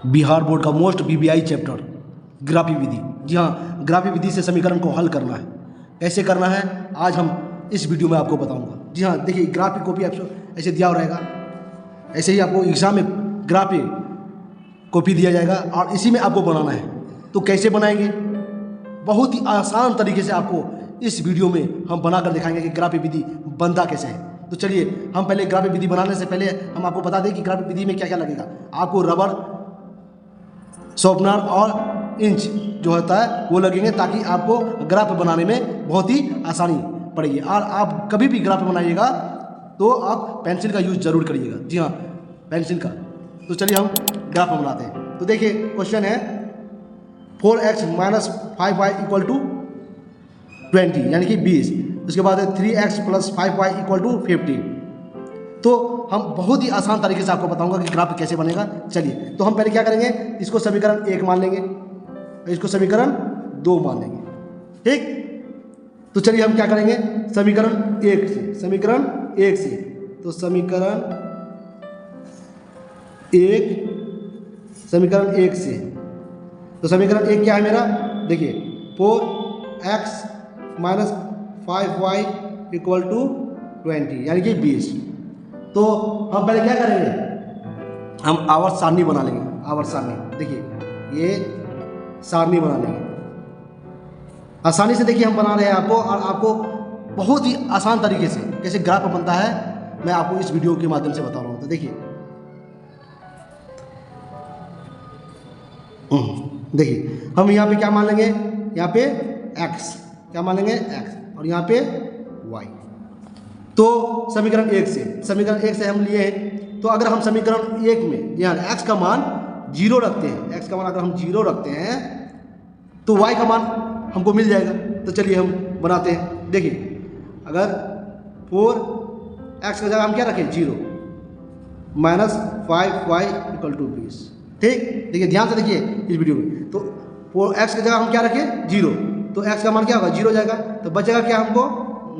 Bihar board का most VVI chapter graphy विधि। जी हाँ, graphy विधि से समीकरण को हल करना है। कैसे करना है आज हम इस वीडियो में आपको बताऊंगा। जी हाँ, देखिए ग्राफी कॉपी आपको ऐसे दिया हुआ रहेगा, ऐसे ही आपको एग्जाम में ग्राफी कॉपी दिया जाएगा और इसी में आपको बनाना है। तो कैसे बनाएंगे, बहुत ही आसान तरीके से आपको इस वीडियो में हम बनाकर दिखाएंगे कि ग्राफी विधि बनता कैसे है। तो चलिए हम पहले ग्राफी विधि बनाने से पहले हम आपको बता दें कि ग्राफी विधि में क्या क्या लगेगा। आपको रबर, शॉर्पनर और इंच जो होता है वो लगेंगे, ताकि आपको ग्राफ बनाने में बहुत ही आसानी पड़ेगी। और आप कभी भी ग्राफ बनाइएगा तो आप पेंसिल का यूज जरूर करिएगा। जी हाँ, पेंसिल का। तो चलिए हम ग्राफ बनाते हैं। तो देखिए क्वेश्चन है 4x - 5y = 20 यानी कि 20। उसके बाद है 3x + 5y = 15। तो हम बहुत ही आसान तरीके से आपको बताऊंगा कि ग्राफ कैसे बनेगा। चलिए तो हम पहले क्या करेंगे, इसको समीकरण 1 मान लेंगे, इसको समीकरण 2 मान लेंगे। ठीक, तो चलिए हम क्या करेंगे, समीकरण 1 से तो समीकरण 1 से तो समीकरण 1 क्या है मेरा, देखिए 4x - 5y = 20 यानी कि 20। तो हम पहले क्या करेंगे, हम आवर्त सारणी बना लेंगे। आवर्त सारणी, देखिए ये सारणी बना लेंगे आसानी से। देखिए हम बना रहे हैं आपको, और आपको बहुत ही आसान तरीके से कैसे ग्राफ बनता है मैं आपको इस वीडियो के माध्यम से बता रहा हूँ। तो देखिए हम यहाँ पे क्या मान लेंगे, यहाँ पे x क्या मान लेंगे, x, और यहाँ पे y। तो समीकरण 1 से हम लिए हैं। तो अगर हम समीकरण 1 में यहाँ x का मान 0 रखते हैं, x का मान अगर हम 0 रखते हैं तो y का मान हमको मिल जाएगा। तो चलिए हम बनाते हैं। देखिए अगर 4x की जगह हम क्या रखें 0 - 5y = 20। ठीक, देखिए ध्यान से देखिए इस वीडियो में। तो 4x की जगह हम क्या रखें 0, तो x का मान क्या होगा 0 जाएगा। तो बचेगा क्या हमको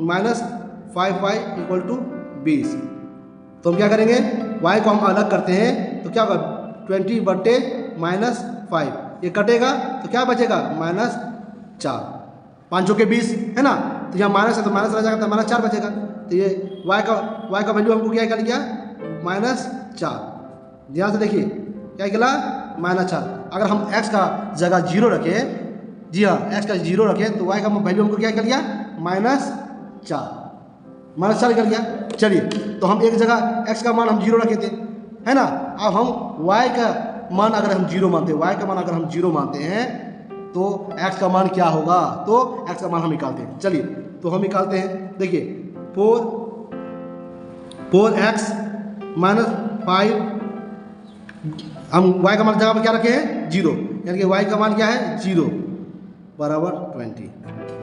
-5y = 20। तो हम क्या करेंगे, y को हम अलग करते हैं तो क्या होगा 20/-5, ये कटेगा तो क्या बचेगा -4। 5 के 20 है ना, तो यहाँ माइनस है तो माइनस रह जाएगा, तो -4 बचेगा। तो ये y का वैल्यू हमको क्या निकल गया -4। ध्यान से देखिए क्या निकला -4। अगर हम x का जगह 0 रखें, जी हाँ x का 0 रखें तो y का वैल्यू हमको क्या निकल गया -4 निकल गया। चलिए तो हम एक जगह x का मान हम 0 रखे थे, है ना। अब हम y का मान अगर हम 0 मानते हैं, y का मान अगर हम 0 मानते हैं तो x का मान क्या होगा, तो x का मान हम निकालते हैं। चलिए तो हम निकालते हैं। देखिए 4x - 5, हम y का मान जगह पर क्या रखे हैं 0, यानी कि y का मान क्या है 0 = 20।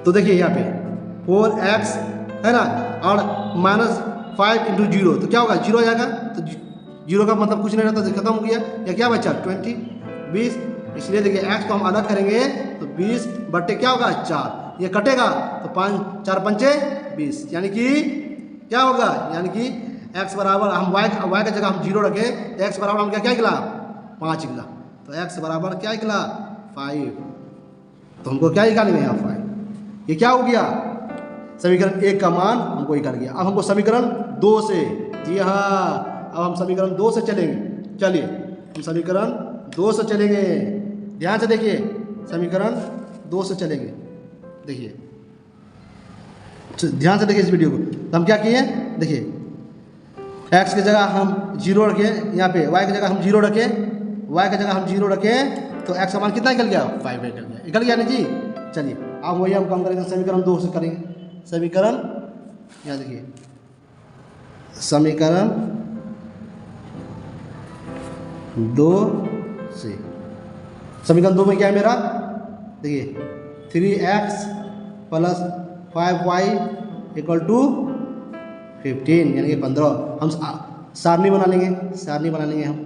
तो देखिए यहाँ पे 4x है ना, और -5 × 0 तो क्या होगा 0 आ जाएगा। तो 0 का मतलब कुछ नहीं रहता, तो खत्म हो गया। या क्या बचा 20। इसलिए देखिए x को हम अलग करेंगे तो 20 क्या होगा 4, ये कटेगा तो 5 × 4 = 20, यानी कि क्या होगा, यानी कि x बराबर हम y का जगह हम 0 रखें तो x बराबर हम क्या निकला 5 निकला। तो x बराबर क्या निकला 5। तो हमको क्या निकालेंगे यहाँ 5, ये क्या हो गया समीकरण 1 का मान हमको निकाल गया। अब हमको समीकरण 2 से, जी हाँ अब हम समीकरण 2 से चलेंगे। चलिए हम समीकरण 2 से चलेंगे, ध्यान से देखिए समीकरण 2 से चलेंगे। देखिए ध्यान से देखिए इस वीडियो को। तो हम क्या किए, देखिए x की जगह हम 0 रखें, यहाँ पे y की जगह हम 0 रखें, तो x का मान कितना निकल गया 5 निकल गया नहीं जी। चलिए अब वही हम काम करेंगे, समीकरण 2 से करेंगे। समीकरण यहाँ देखिए समीकरण 2 से, समीकरण 2 में क्या है मेरा, देखिए 3x + 5y = 15 यानी कि 15। हम सारणी बना लेंगे हम।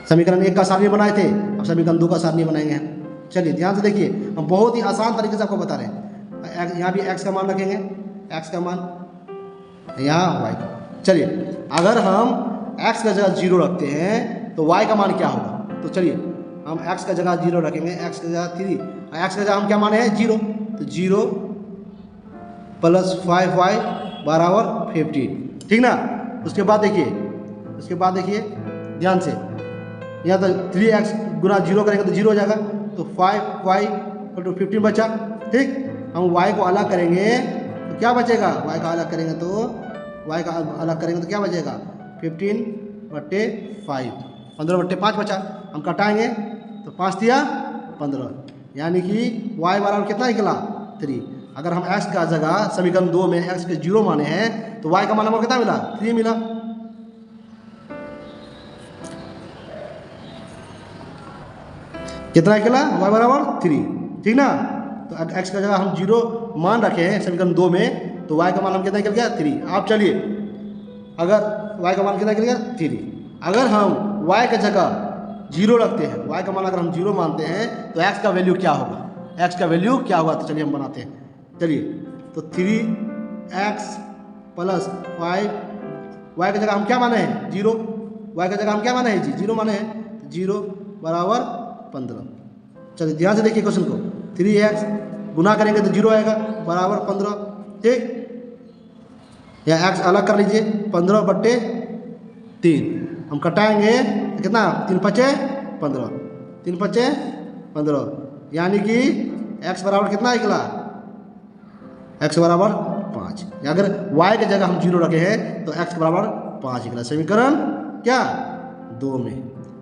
समीकरण 1 का सारणी बनाए थे, अब समीकरण 2 का सारणी बनाएंगे हम। चलिए ध्यान से देखिए, हम बहुत ही आसान तरीके से आपको बता रहे हैं। यहाँ भी x का मान रखेंगे, x का मान यहाँ y का। चलिए अगर हम x का जगह 0 रखते हैं तो y का मान क्या होगा। तो चलिए हम x का जगह 0 रखेंगे, x का जगह 3, x का जगह हम क्या माने हैं 0, तो 0 + 5y बराबर 15, ठीक ना। उसके बाद देखिए ध्यान से, यहाँ तो 3x गुना 0 करेंगे तो 0 हो जाएगा, तो 5y = 15 बचा, ठीक। हम y को अलग करेंगे तो क्या बचेगा, y का अलग करेंगे तो क्या बचेगा 15/5, 15/5 बचा। हम कटाएंगे तो 5 दिया 15, यानी कि y बराबर कितना निकला 3। अगर हम x का जगह समीकरण 2 में x के 0 माने हैं तो y का मान हमको कितना मिला 3 मिला। कितना निकला y बराबर 3, ठीक ना। तो x का जगह हम 0 मान रखे हैं समीकरण 2 में, तो y का मान हम कितना निकल गया 3। आप चलिए अगर y का मान कितना निकल गया 3, अगर हम y का जगह 0 रखते हैं, y का मान अगर हम 0 मानते हैं तो x का वैल्यू क्या होगा, तो चलिए हम बनाते हैं। चलिए तो 3x + 5, y का जगह हम क्या माने हैं 0, y का जगह हम क्या माने हैं 0 माने हैं, 0 बराबर 15। चलिए ध्यान से देखिए क्वेश्चन को, 3x गुना करेंगे तो 0 आएगा बराबर 15, ठीक। या x अलग कर लीजिए 15/3, हम कटाएंगे तो कितना 3 × 5 = 15, यानी कि x बराबर कितना निकला, x बराबर 5। अगर y की जगह हम 0 रखे हैं तो x बराबर 5 निकला, समीकरण क्या 2 में।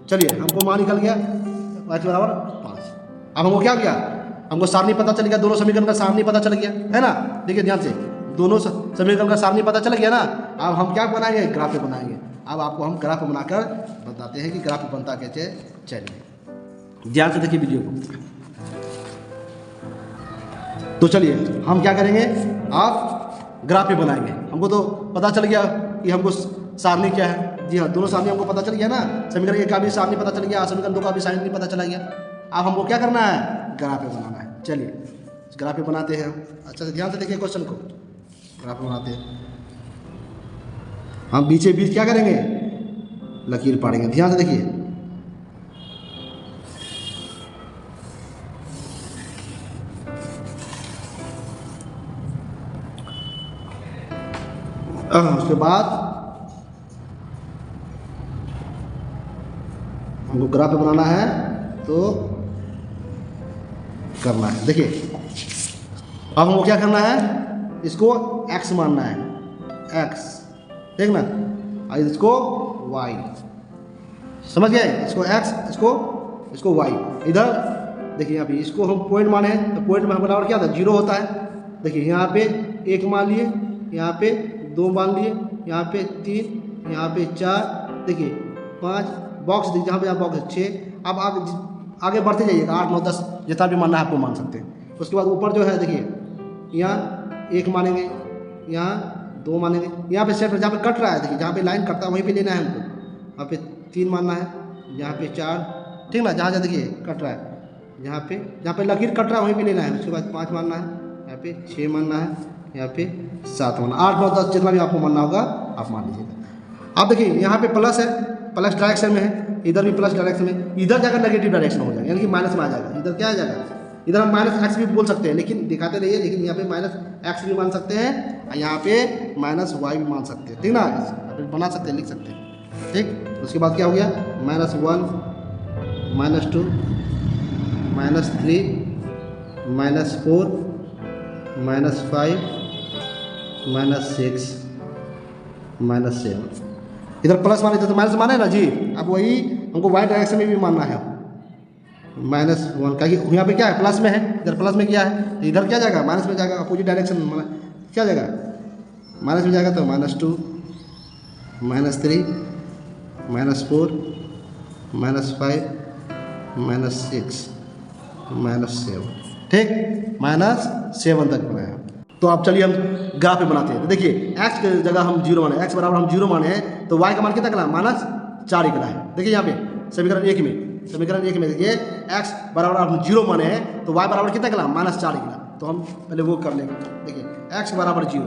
चलिए हमको मान निकल गया x बराबर 5। अब हमको क्या किया, हमको सारणी पता चल गया, दोनों समीकरण का सारणी पता चल गया है ना। देखिए ध्यान से, दोनों समीकरण का सारणी पता चल गया ना। अब हम क्या बनाएंगे, ग्राफ बनाएंगे। अब आपको हम ग्राफ बनाकर बताते हैं कि ग्राफ बनता कैसे। चलिए ध्यान से देखिए वीडियो को। तो चलिए हम क्या करेंगे, आप ग्राफ पे बनाएंगे। हमको तो पता चल गया कि हमको सारणी क्या है, जी हाँ दोनों सारणी हमको पता चल गया ना। समीकरण 1 का भी सारणी पता चल गया, समीकरण 2 का भी सारणी पता चला गया। अब हमको क्या करना है, ग्राफ पे बनाना है। चलिए ग्राफ पे बनाते हैं। अच्छा से ध्यान से देखिए क्वेश्चन को, ग्राफ बनाते हैं। हम बीचे बीच क्या करेंगे, लकीर पाड़ेंगे। ध्यान से देखिए, उसके बाद हमको ग्राफ पे बनाना है तो करना है। देखिए अब हमको क्या करना है, इसको x मानना है, x, ठीक ना, और इसको y, समझ गए, इसको x, इसको y। इधर देखिए यहाँ पे इसको हम पॉइंट माने हैं, तो पॉइंट में बराबर क्या था 0 होता है। देखिए यहाँ पे 1 मान लिए, यहाँ पे 2 मान लिए, यहाँ पे 3, यहाँ पे 4, देखिए 5 बॉक्स, देखिए जहाँ पे यहाँ बॉक्स 6। अब आप आगे बढ़ते जाइएगा, 8 9 10 जितना भी मानना है आपको मान सकते हैं। उसके बाद ऊपर जो है देखिए यहाँ 1 मानेंगे, यहाँ 2 मानेंगे, यहाँ पे सेट जहाँ पे कट रहा है, देखिए जहाँ पे लाइन कटता है वहीं पे लेना है हमको। यहाँ पे 3 मानना है, यहाँ पे 4, ठीक ना, जहाँ जहाँ देखिए कट रहा है, जहाँ पे लकीर कट रहा है वहीं पे लेना है। उसके बाद 5 मानना है, यहाँ पे 6 मानना है, यहाँ पे 7 मानना, 8 9 10 जितना भी आपको मानना होगा आप मान लीजिएगा। अब देखिए यहाँ पे प्लस है, प्लस डायरेक्शन में है, इधर भी प्लस डायरेक्शन में, इधर जाकर नेगेटिव डायरेक्शन हो जाएगा, यानी कि माइनस में आ जाएगा। इधर क्या आ जाएगा, इधर हम -x भी बोल सकते हैं, लेकिन दिखाते रहिए, लेकिन यहाँ पे -x भी मान सकते हैं और यहाँ पे -y भी मान सकते हैं, ठीक ना, बना सकते हैं, लिख सकते हैं, ठीक। उसके बाद क्या हो गया, -1 -2 -3 -4 -5 -6 -7। इधर प्लस माने तो माइनस माने ना जी। अब वही हमको वाई डायरेक्शन में भी मानना है, -1 का, यहाँ पे क्या है प्लस में है, इधर प्लस में क्या है, तो इधर क्या जाएगा माइनस में जाएगा, अपोजिट डायरेक्शन में क्या जाएगा माइनस में जाएगा, तो -2 -3 -4 -5 -6 -7, ठीक, -7 तक बनाया। तो अब चलिए हम ग्राफ पे बनाते हैं। तो देखिए x की जगह हम 0 माने, x बराबर हम 0 माने हैं, तो y का मान कितना निकला -4 निकला है। देखिए यहाँ पे समीकरण 1 में देखिए x बराबर हम 0 माने हैं, तो y बराबर कितना निकला -4 निकला। तो हम पहले वो कर लेंगे। देखिए x बराबर 0,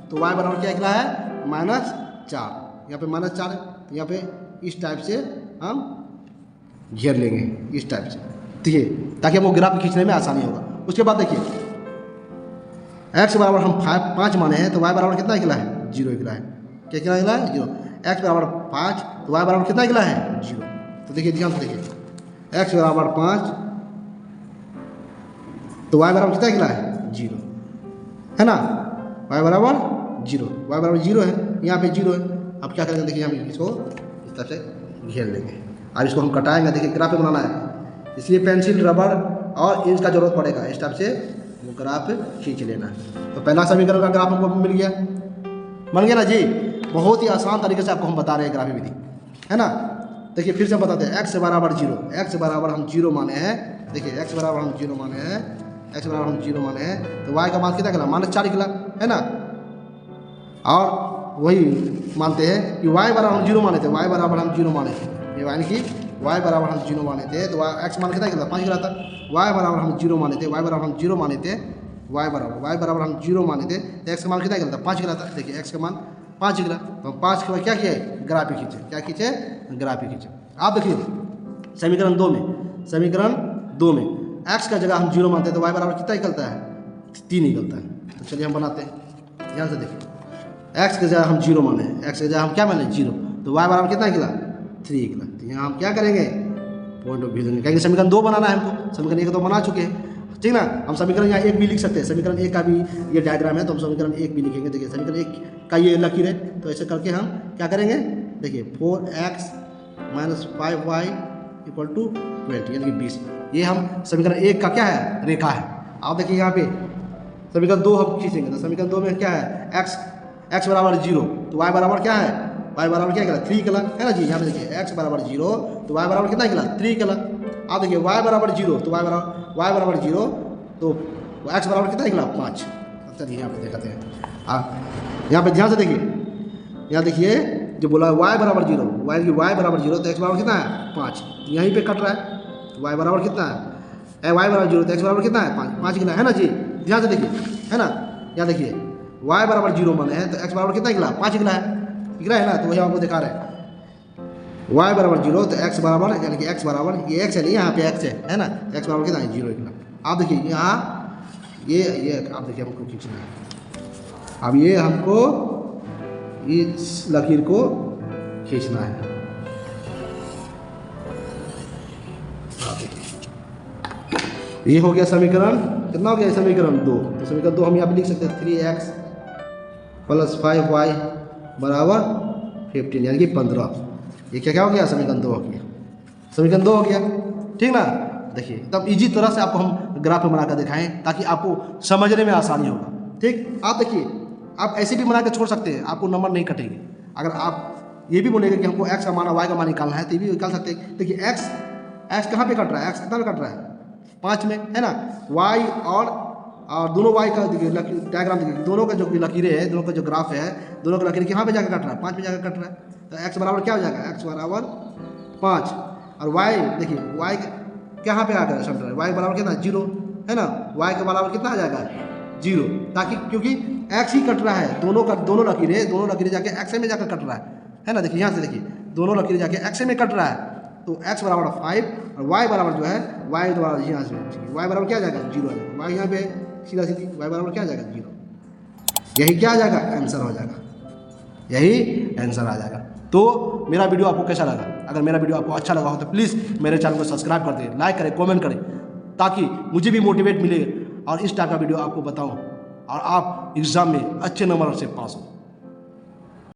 तो y बराबर क्या निकला है -4, यहाँ पे -4 है, तो यहाँ पे इस टाइप से हम घेर लेंगे इस टाइप से, ठीक है, ताकि हमको ग्राफ खींचने में आसानी होगा। उसके बाद देखिए x बराबर हम 5 माने हैं तो y बराबर कितना निकला है, 0 निकला है। क्या कितना निकला है, 0। x बराबर 5 तो y बराबर कितना निकला है, 0। तो देखिए ध्यान से देखिए, x बराबर 5 तो y बराबर कितना निकला है, 0 है ना, y बराबर 0, y बराबर 0 है, यहाँ पे 0 है। अब क्या करेंगे, देखिए हम इसको इस तरह से घेर लेंगे। अब इसको हम कटाएंगे, देखिए ग्राफ बनाना है, इसलिए पेंसिल, रबड़ और इंच का जरूरत पड़ेगा। इस टाइप से वो ग्राफ खींच लेना। तो पहला समीकरण का ग्राफ हमको मिल गया, बन गया ना जी। बहुत ही आसान तरीके से आपको हम बता रहे हैं ग्राफ विधि, है ना। देखिए फिर से हम बताते हैं, x बराबर 0, x बराबर हम 0 माने हैं। देखिए x बराबर हम 0 माने हैं, x बराबर हम 0 माने हैं तो y का मान कितना निकला, -4 निकला, है ना। और वही मानते हैं कि y बराबर हम 0 माने थे, y बराबर हम 0 माने थे, ये यानी कि y बराबर हम 0 माने थे तो x मान कितना निकला, 5 निकला था। y बराबर हम 0 माने थे, y बराबर हम 0 माने थे, y बराबर हम 0 माने थे तो x का मान कितना निकला था, 5 निकला था। देखिए x का मान 5 निकला तो हम 5 के बाद क्या किया, ग्राफ खींचे। क्या खींचे, ग्राफ खींचे। आप देखिए समीकरण 2 में x का जगह हम 0 मानते हैं तो y बराबर कितना निकलता है, 3 निकलता है। तो चलिए हम बनाते हैं, ध्यान से देखिए, x की जगह हम 0 माने, x की जगह हम क्या माने, 0, तो y बराबर कितना निकला, 3 निकला। तो यहाँ हम क्या करेंगे, पॉइंट ऑफ व्यू देंगे, क्योंकि समीकरण 2 बनाना है हमको, समीकरण 1 तो बना चुके हैं, ठीक ना। हम समीकरण यहाँ 1 भी लिख सकते हैं, समीकरण 1 का भी ये डायग्राम है तो हम समीकरण 1 भी लिखेंगे। देखिए समीकरण 1 का ये लकीर है, तो ऐसे करके हम क्या करेंगे, देखिए 4x - 5y = 20 यानी कि 20। ये हम समीकरण 1 का क्या है, रेखा है। आप देखिए यहाँ पे समीकरण 2 हम खींचेंगे तो समीकरण 2 में क्या है, x बराबर 0 तो y बराबर क्या है, y बराबर क्या निकला, 3 निकला, है ना जी। यहाँ पे देखिए x बराबर 0 तो y बराबर कितना निकला, 3 निकला। आप देखिए y बराबर 0 तो y बराबर 0 तो x बराबर कितना निकला, 5। चलिए यहाँ पे दिखाते हैं, यहाँ पे ध्यान से देखिए, यहाँ देखिए जो बोला y बराबर 0, y बराबर 0 तो x बराबर कितना है, 5। यहीं पे कट रहा है, y बराबर कितना है, y बराबर 0 तो x बराबर कितना है, 5 निकला, है ना जी। ध्यान से देखिए, है ना, यहाँ देखिए y बराबर 0 माने हैं तो x बराबर कितना निकला, 5 निकला है ना। तो वही आपको दिखा रहे हैं, y बराबर 0 तो x बराबर यानी कि x बराबर, ये x है नहीं, यहाँ पे x है ना, x बराबर कितना है, 0 निकला। आप देखिए यहाँ ये आप देखिए हमको खींचना है। अब ये हमको इस लकीर को खींचना है। ये हो गया समीकरण, कितना हो गया समीकरण 2। तो समीकरण 2 हम यहाँ पे लिख सकते हैं, 3x + 5y बराबर 15 यानी कि 15। ये क्या हो गया, समीकरण 2 हो गया, समीकरण 2 हो गया, ठीक ना। देखिए तब इजी तरह से आपको हम ग्राफ में बनाकर दिखाएं ताकि आपको समझने में आसानी होगा, ठीक। आप देखिए आप ऐसे भी बना के छोड़ सकते हैं, आपको नंबर नहीं कटेंगे। अगर आप ये भी बोलेंगे कि हमको x का मान y का मान निकालना है तो ये भी निकाल सकते हैं। देखिए x कहाँ पे कट रहा है, x कितना में कट रहा है, 5 में, है ना। y और दोनों y का देखिए डायग्राम देखिए, दोनों का जो लकीरें है, दोनों का जो ग्राफ है, दोनों का लकीर कहाँ पे जाकर कट रहा है, 5 में जाकर कट रहा है। तो x बराबर क्या हो जाएगा, x बराबर 5 और y देखिए y कहाँ पे आकर सेंटर है, y बराबर कितना, 0, है ना। y के बराबर कितना आ जाएगा, 0, ताकि क्योंकि x ही कट रहा है, दोनों लकीरें जाके x में जाकर कट रहा है ना। देखिए यहाँ से देखिए दोनों लकीरें जाके x में कट रहा है तो x बराबर 5 और y बराबर जो है y बराबर यहाँ से y बराबर क्या आ जाएगा, 0 आ जाएगा। y यहाँ पे सीधा सीधी y बराबर क्या आ जाएगा, 0। यही क्या आ जाएगा, आंसर हो जाएगा, यही आंसर आ जाएगा। तो मेरा वीडियो आपको कैसा लगा, अगर मेरा वीडियो आपको अच्छा लगा हो तो प्लीज़ मेरे चैनल को सब्सक्राइब कर दें, लाइक करें, कमेंट करें, ताकि मुझे भी मोटिवेट मिले और इस टाइप का वीडियो आपको बताऊं और आप एग्ज़ाम में अच्छे नंबर से पास हो।